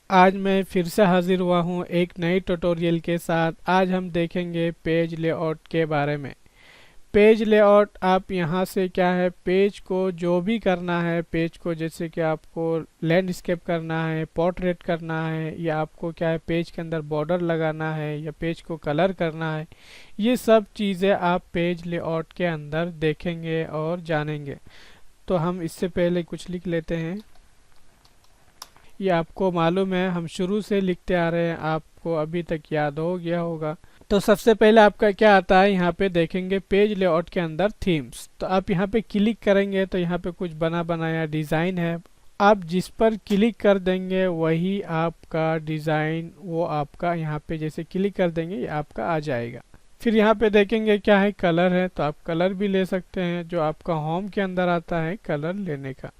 आज मैं फिर से हाजिर हुआ हूँ एक नई ट्यूटोरियल के साथ। आज हम देखेंगे पेज लेआउट के बारे में। पेज लेआउट आप यहाँ से क्या है, पेज को जो भी करना है, पेज को जैसे कि आपको लैंडस्केप करना है, पोर्ट्रेट करना है, या आपको क्या है पेज के अंदर बॉर्डर लगाना है, या पेज को कलर करना है, ये सब चीज़ें आप पेज लेआउट के अंदर देखेंगे और जानेंगे। तो हम इससे पहले कुछ लिख लेते हैं। ये आपको मालूम है, हम शुरू से लिखते आ रहे हैं, आपको अभी तक याद हो गया होगा। तो सबसे पहले आपका क्या आता है, यहाँ पे देखेंगे पेज लेआउट के अंदर थीम्स। तो आप यहाँ पे क्लिक करेंगे तो यहाँ पे कुछ बना बनाया डिज़ाइन है। आप जिस पर क्लिक कर देंगे वही आपका डिज़ाइन, वो आपका यहाँ पे जैसे क्लिक कर देंगे ये आपका आ जाएगा। फिर यहाँ पे देखेंगे क्या है, कलर है, तो आप कलर भी ले सकते हैं, जो आपका होम के अंदर आता है कलर लेने का।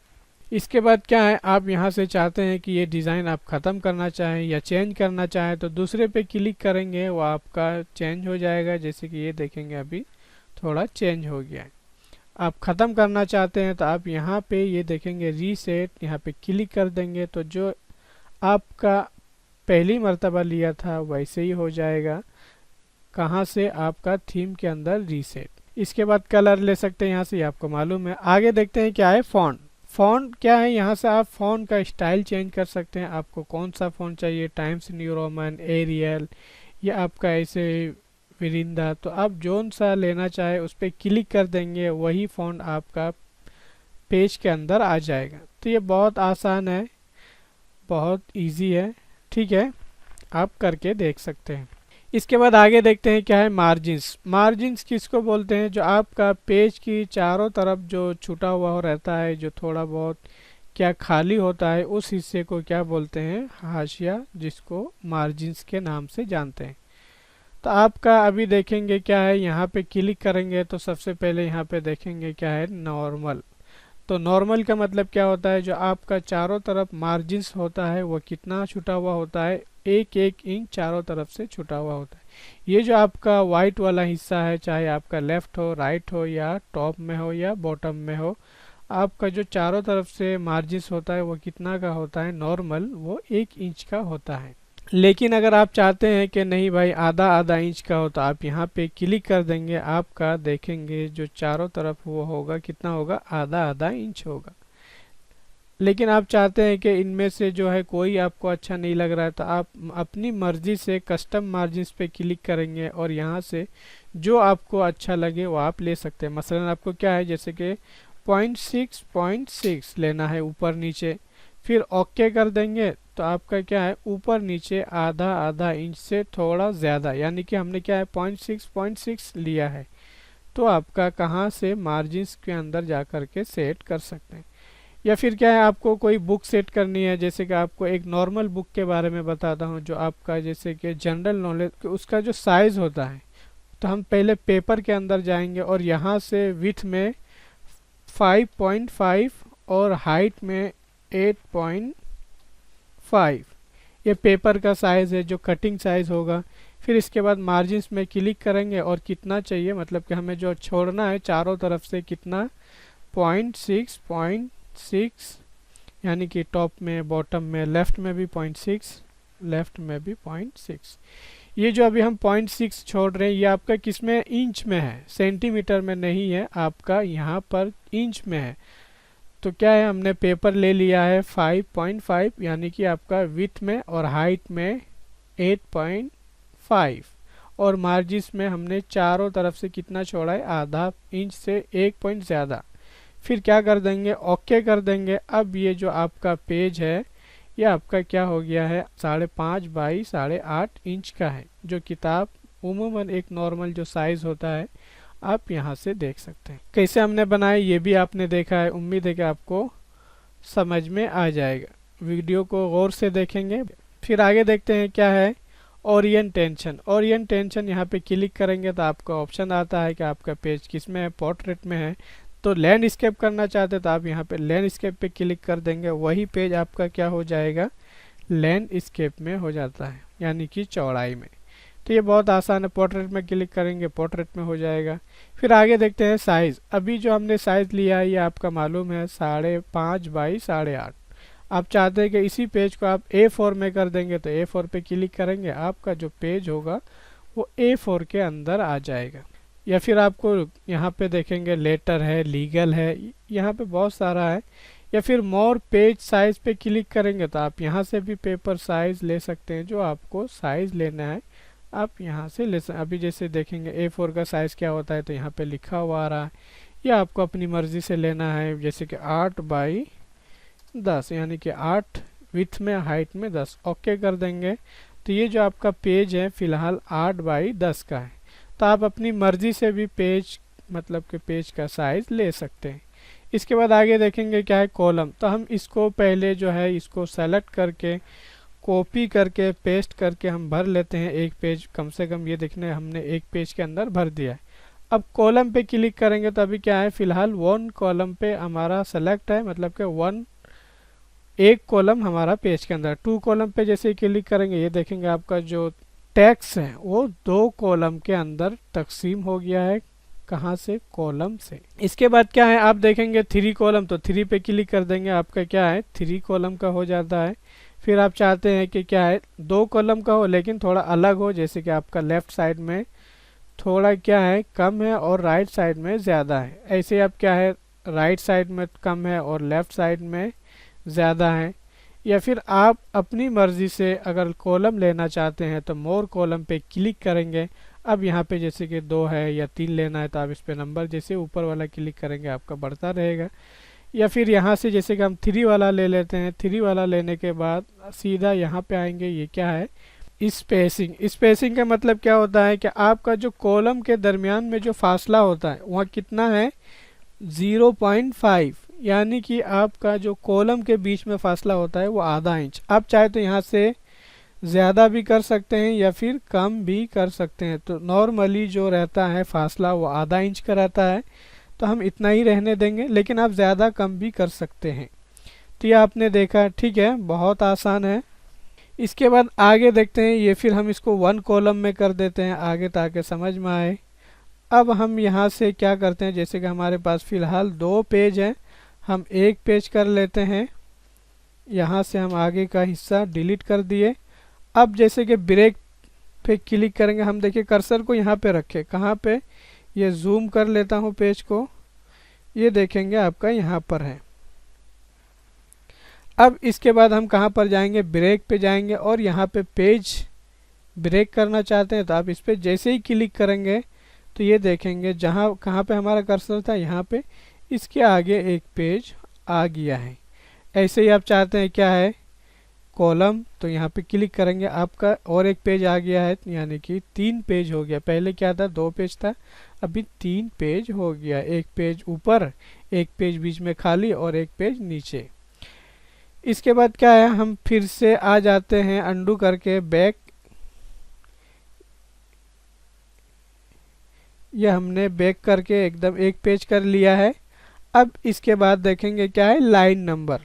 इसके बाद क्या है, आप यहाँ से चाहते हैं कि ये डिज़ाइन आप ख़त्म करना चाहें या चेंज करना चाहें तो दूसरे पे क्लिक करेंगे, वो आपका चेंज हो जाएगा। जैसे कि ये देखेंगे अभी थोड़ा चेंज हो गया है। आप ख़त्म करना चाहते हैं तो आप यहाँ पे ये देखेंगे रीसेट, यहाँ पे क्लिक कर देंगे तो जो आपका पहली मर्तबा लिया था वैसे ही हो जाएगा। कहाँ से, आपका थीम के अंदर रीसेट। इसके बाद कलर ले सकते हैं यहाँ से, ये आपको मालूम है। आगे देखते हैं क्या है, फ़ॉन्ट। फ़ॉन्ट क्या है, यहाँ से आप फ़ॉन्ट का स्टाइल चेंज कर सकते हैं। आपको कौन सा फ़ॉन्ट चाहिए, टाइम्स न्यू रोमन, एरियल, या आपका ऐसे विरिंदा, तो आप जोन सा लेना चाहे उस पर क्लिक कर देंगे, वही फ़ॉन्ट आपका पेज के अंदर आ जाएगा। तो ये बहुत आसान है, बहुत इजी है, ठीक है, आप करके देख सकते हैं। इसके बाद आगे देखते हैं क्या है, मार्जिन्स। मार्जिन्स किसको बोलते हैं, जो आपका पेज की चारों तरफ जो छुटा हुआ रहता है, जो थोड़ा बहुत क्या खाली होता है, उस हिस्से को क्या बोलते हैं, हाशिया, जिसको मार्जिन्स के नाम से जानते हैं। तो आपका अभी देखेंगे क्या है, यहाँ पे क्लिक करेंगे तो सबसे पहले यहाँ पे देखेंगे क्या है, नॉर्मल। तो नॉर्मल का मतलब क्या होता है, जो आपका चारों तरफ मार्जिन्स होता है वो कितना छुटा हुआ होता है, एक एक इंच चारों तरफ से छुटा हुआ होता है। ये जो आपका वाइट वाला हिस्सा है, चाहे आपका लेफ्ट हो, राइट हो, या टॉप में हो या बॉटम में हो, आपका जो चारों तरफ से मार्जिन्स होता है वो कितना का होता है, नॉर्मल, वो 1 इंच का होता है। लेकिन अगर आप चाहते हैं कि नहीं भाई आधा आधा इंच का हो, तो आप यहाँ पे क्लिक कर देंगे, आपका देखेंगे जो चारों तरफ वो होगा कितना होगा, आधा आधा इंच होगा। लेकिन आप चाहते हैं कि इनमें से जो है कोई आपको अच्छा नहीं लग रहा है, तो आप अपनी मर्ज़ी से कस्टम मार्जिन्स पे क्लिक करेंगे और यहाँ से जो आपको अच्छा लगे वो आप ले सकते हैं। मसलन आपको क्या है, जैसे कि 0.6 लेना है ऊपर नीचे, फिर ओके कर देंगे तो आपका क्या है, ऊपर नीचे आधा आधा इंच से थोड़ा ज़्यादा, यानी कि हमने क्या है 0.6 लिया है। तो आपका कहाँ से मार्जिन्स के अंदर जा कर के सेट कर सकते हैं। या फिर क्या है, आपको कोई बुक सेट करनी है, जैसे कि आपको एक नॉर्मल बुक के बारे में बताता हूँ, जो आपका जैसे कि जनरल नॉलेज उसका जो साइज़ होता है, तो हम पहले पेपर के अंदर जाएंगे और यहाँ से विथ में 5.5 और हाइट में 8.5, ये पेपर का साइज़ है, जो कटिंग साइज़ होगा। फिर इसके बाद मार्जिन्स में क्लिक करेंगे और कितना चाहिए, मतलब कि हमें जो छोड़ना है चारों तरफ से कितना, 0.6, यानी कि टॉप में, बॉटम में, लेफ़्ट में भी 0.6, लेफ़्ट में भी 0.6। ये जो अभी हम 0.6 छोड़ रहे हैं, ये आपका किस में, इंच में है, सेंटीमीटर में नहीं है, आपका यहाँ पर इंच में है। तो क्या है, हमने पेपर ले लिया है 5.5, यानी कि आपका विथ में और हाइट में 8.5, और मार्जिन्स में हमने चारों तरफ से कितना छोड़ा है, आधा इंच से 1 पॉइंट ज़्यादा। फिर क्या कर देंगे, ओके कर देंगे। अब ये जो आपका पेज है ये आपका क्या हो गया है, 5.5 बाई 8.5 इंच का है। जो किताब उमूमन एक नॉर्मल जो साइज़ होता है, आप यहाँ से देख सकते हैं। कैसे हमने बनाया ये भी आपने देखा है, उम्मीद है कि आपको समझ में आ जाएगा। वीडियो को गौर से देखेंगे। फिर आगे देखते हैं क्या है, ओरिएंटेशन। ओरिएंटेशन यहाँ पे क्लिक करेंगे तो आपका ऑप्शन आता है कि आपका पेज किस में है, पोर्ट्रेट में है। तो लैंडस्केप करना चाहते तो आप यहाँ पे लैंडस्केप पे क्लिक कर देंगे, वही पेज आपका क्या हो जाएगा, लैंडस्केप में हो जाता है, यानी कि चौड़ाई में। तो ये बहुत आसान है, पोर्ट्रेट में क्लिक करेंगे पोर्ट्रेट में हो जाएगा। फिर आगे देखते हैं साइज़। अभी जो हमने साइज़ लिया है ये आपका मालूम है 5.5 बाई 8.5। आप चाहते हैं कि इसी पेज को आप A4 में कर देंगे तो A4 पे क्लिक करेंगे, आपका जो पेज होगा वो A4 के अंदर आ जाएगा। या फिर आपको यहाँ पे देखेंगे लेटर है, लीगल है, यहाँ पे बहुत सारा है। या फिर मोर पेज साइज पे क्लिक करेंगे तो आप यहाँ से भी पेपर साइज ले सकते हैं, जो आपको साइज लेना है आप यहाँ से ले सकते। अभी जैसे देखेंगे A4 का साइज क्या होता है तो यहाँ पे लिखा हुआ आ रहा है, या आपको अपनी मर्जी से लेना है, जैसे कि 8x10 यानी कि 8 विथ में, हाइट में 10। ओके कर देंगे तो ये जो आपका पेज है फिलहाल 8x10 का है। तो आप अपनी मर्जी से भी पेज मतलब कि पेज का साइज ले सकते हैं। इसके बाद आगे देखेंगे क्या है कॉलम। तो हम इसको पहले जो है इसको सेलेक्ट करके कॉपी करके पेस्ट करके हम भर लेते हैं एक पेज, कम से कम ये देखने हमने एक पेज के अंदर भर दिया है। अब कॉलम पे क्लिक करेंगे तो अभी क्या है फिलहाल 1 कॉलम पे हमारा सेलेक्ट है, मतलब कि एक कॉलम हमारा पेज के अंदर। 2 कॉलम पे जैसे ही क्लिक करेंगे ये देखेंगे आपका जो टेक्स्ट है वो 2 कॉलम के अंदर तकसीम हो गया है। कहाँ से? कॉलम से। इसके बाद क्या है आप देखेंगे 3 कॉलम, तो 3 पे क्लिक कर देंगे, आपका क्या है 3 कॉलम का हो जाता है। फिर आप चाहते हैं कि क्या है 2 कॉलम का हो लेकिन थोड़ा अलग हो, जैसे कि आपका लेफ्ट साइड में थोड़ा क्या है कम है और राइट साइड में ज़्यादा है। ऐसे आप क्या है राइट साइड में कम है और लेफ्ट साइड में ज़्यादा है। या फिर आप अपनी मर्ज़ी से अगर कॉलम लेना चाहते हैं तो मोर कॉलम पे क्लिक करेंगे। अब यहाँ पे जैसे कि 2 है या 3 लेना है तो आप इस पे नंबर जैसे ऊपर वाला क्लिक करेंगे आपका बढ़ता रहेगा। या फिर यहाँ से जैसे कि हम 3 वाला ले लेते हैं, 3 वाला लेने के बाद सीधा यहाँ पे आएंगे। ये क्या है स्पेसिंग। स्पेसिंग का मतलब क्या होता है कि आपका जो कॉलम के दरमियान में जो फासला होता है वहाँ कितना है 0.5, यानी कि आपका जो कॉलम के बीच में फासला होता है वो आधा इंच। आप चाहे तो यहाँ से ज़्यादा भी कर सकते हैं या फिर कम भी कर सकते हैं। तो नॉर्मली जो रहता है फासला वो आधा इंच का रहता है, तो हम इतना ही रहने देंगे, लेकिन आप ज़्यादा कम भी कर सकते हैं। तो ये आपने देखा, ठीक है, बहुत आसान है। इसके बाद आगे देखते हैं, ये फिर हम इसको 1 कॉलम में कर देते हैं आगे ताकि समझ में आए। अब हम यहाँ से क्या करते हैं, जैसे कि हमारे पास फ़िलहाल 2 पेज हैं, हम 1 पेज कर लेते हैं। यहाँ से हम आगे का हिस्सा डिलीट कर दिए। अब जैसे कि ब्रेक पे क्लिक करेंगे, हम देखिए कर्सर को यहाँ पे रखें, कहाँ पे, ये जूम कर लेता हूँ पेज को, ये देखेंगे आपका यहाँ पर है। अब इसके बाद हम कहाँ पर जाएंगे, ब्रेक पे जाएंगे और यहाँ पे पेज ब्रेक करना चाहते हैं तो आप इस पर जैसे ही क्लिक करेंगे तो ये देखेंगे जहाँ कहाँ पे हमारा कर्सर था यहाँ पे इसके आगे एक पेज आ गया है। ऐसे ही आप चाहते हैं क्या है कॉलम, तो यहाँ पे क्लिक करेंगे, आपका और एक पेज आ गया है, यानी कि 3 पेज हो गया। पहले क्या था 2 पेज था, अभी 3 पेज हो गया। एक पेज ऊपर, एक पेज बीच में खाली और एक पेज नीचे। इसके बाद क्या है हम फिर से आ जाते हैं अंडू करके बैक। ये हमने बैक करके एकदम एक पेज कर लिया है। अब इसके बाद देखेंगे क्या है लाइन नंबर।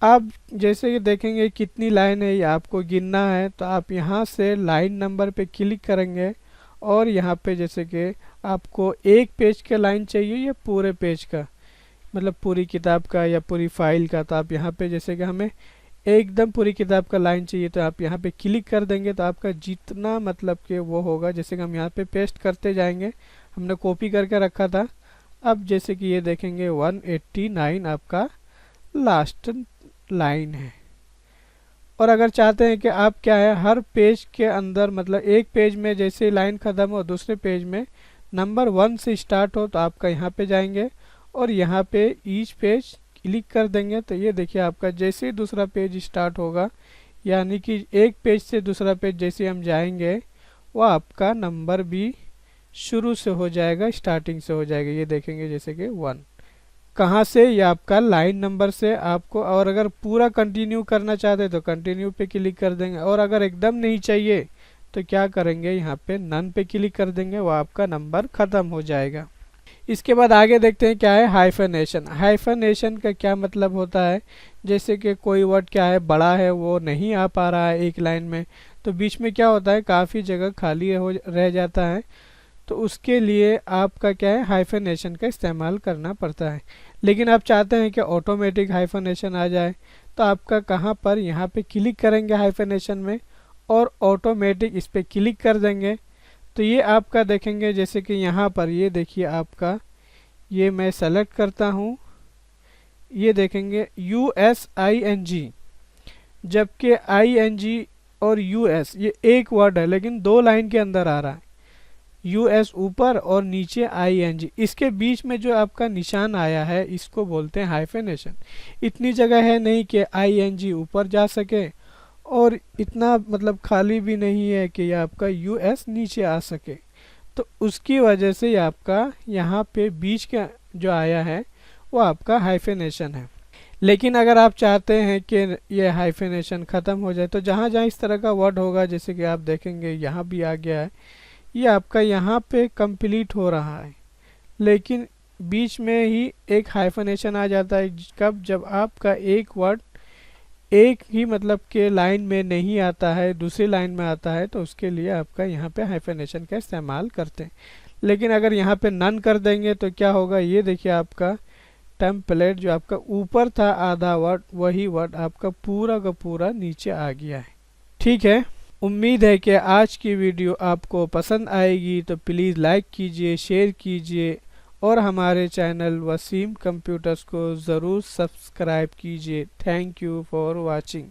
आप जैसे कि देखेंगे कितनी लाइन है ये आपको गिनना है, तो आप यहाँ से लाइन नंबर पे क्लिक करेंगे और यहाँ पे जैसे कि आपको एक पेज का लाइन चाहिए या पूरे पेज का, मतलब पूरी किताब का या पूरी फाइल का, तो आप यहाँ पे जैसे कि हमें एकदम पूरी किताब का लाइन चाहिए तो आप यहाँ पे क्लिक कर देंगे। तो आपका जितना मतलब कि वो होगा, जैसे कि हम यहाँ पे पेस्ट करते जाएंगे, हमने कॉपी करके रखा था। अब जैसे कि ये देखेंगे 189 आपका लास्ट लाइन है। और अगर चाहते हैं कि आप क्या है हर पेज के अंदर, मतलब एक पेज में जैसे लाइन ख़त्म हो दूसरे पेज में नंबर 1 से स्टार्ट हो, तो आपका यहाँ पे जाएंगे और यहाँ पे ईच पेज क्लिक कर देंगे। तो ये देखिए आपका जैसे ही दूसरा पेज स्टार्ट होगा, यानी कि एक पेज से दूसरा पेज जैसे हम जाएंगे वो आपका नंबर भी शुरू से हो जाएगा, स्टार्टिंग से हो जाएगा। ये देखेंगे जैसे कि 1 कहाँ से, ये आपका लाइन नंबर से आपको। और अगर पूरा कंटिन्यू करना चाहते तो कंटिन्यू पे क्लिक कर देंगे, और अगर एकदम नहीं चाहिए तो क्या करेंगे यहाँ पे नन पे क्लिक कर देंगे, वो आपका नंबर ख़त्म हो जाएगा। इसके बाद आगे देखते हैं क्या है हाइफनेशन। हाइफनेशन का क्या मतलब होता है, जैसे कि कोई वर्ड क्या है बड़ा है वो नहीं आ पा रहा है एक लाइन में, तो बीच में क्या होता है काफ़ी जगह खाली रह जाता है, तो उसके लिए आपका क्या है हाइफनेशन का इस्तेमाल करना पड़ता है। लेकिन आप चाहते हैं कि ऑटोमेटिक हाइफनेशन आ जाए, तो आपका कहाँ पर, यहाँ पे क्लिक करेंगे हाइफेनेशन में और ऑटोमेटिक इस पे क्लिक कर देंगे। तो ये आपका देखेंगे जैसे कि यहाँ पर ये देखिए आपका, ये मैं सेलेक्ट करता हूँ, ये देखेंगे USING, जबकि ING और US ये एक वर्ड है लेकिन दो लाइन के अंदर आ रहा है। US ऊपर और नीचे ING, इसके बीच में जो आपका निशान आया है इसको बोलते हैं हाइफेनेशन। इतनी जगह है नहीं कि ING ऊपर जा सके और इतना मतलब खाली भी नहीं है कि ये आपका US नीचे आ सके। तो उसकी वजह से ये आपका यहाँ पे बीच का जो आया है वो आपका हाइफेनेशन है। लेकिन अगर आप चाहते हैं कि ये हाइफेनेशन ख़त्म हो जाए तो जहाँ जहाँ इस तरह का वर्ड होगा, जैसे कि आप देखेंगे यहाँ भी आ गया है, ये आपका यहाँ पे कंप्लीट हो रहा है, लेकिन बीच में ही एक हाइफेनेशन आ जाता है। कब, जब आपका एक वर्ड एक ही मतलब के लाइन में नहीं आता है, दूसरी लाइन में आता है, तो उसके लिए आपका यहाँ पे हाइफेनेशन का इस्तेमाल करते हैं। लेकिन अगर यहाँ पे नन कर देंगे तो क्या होगा, ये देखिए आपका टेम्पलेट जो आपका ऊपर था आधा वर्ड, वही वर्ड आपका पूरा का पूरा नीचे आ गया है। ठीक है, उम्मीद है कि आज की वीडियो आपको पसंद आएगी, तो प्लीज़ लाइक कीजिए, शेयर कीजिए और हमारे चैनल वसीम कंप्यूटर्स को ज़रूर सब्सक्राइब कीजिए। Thank you for watching.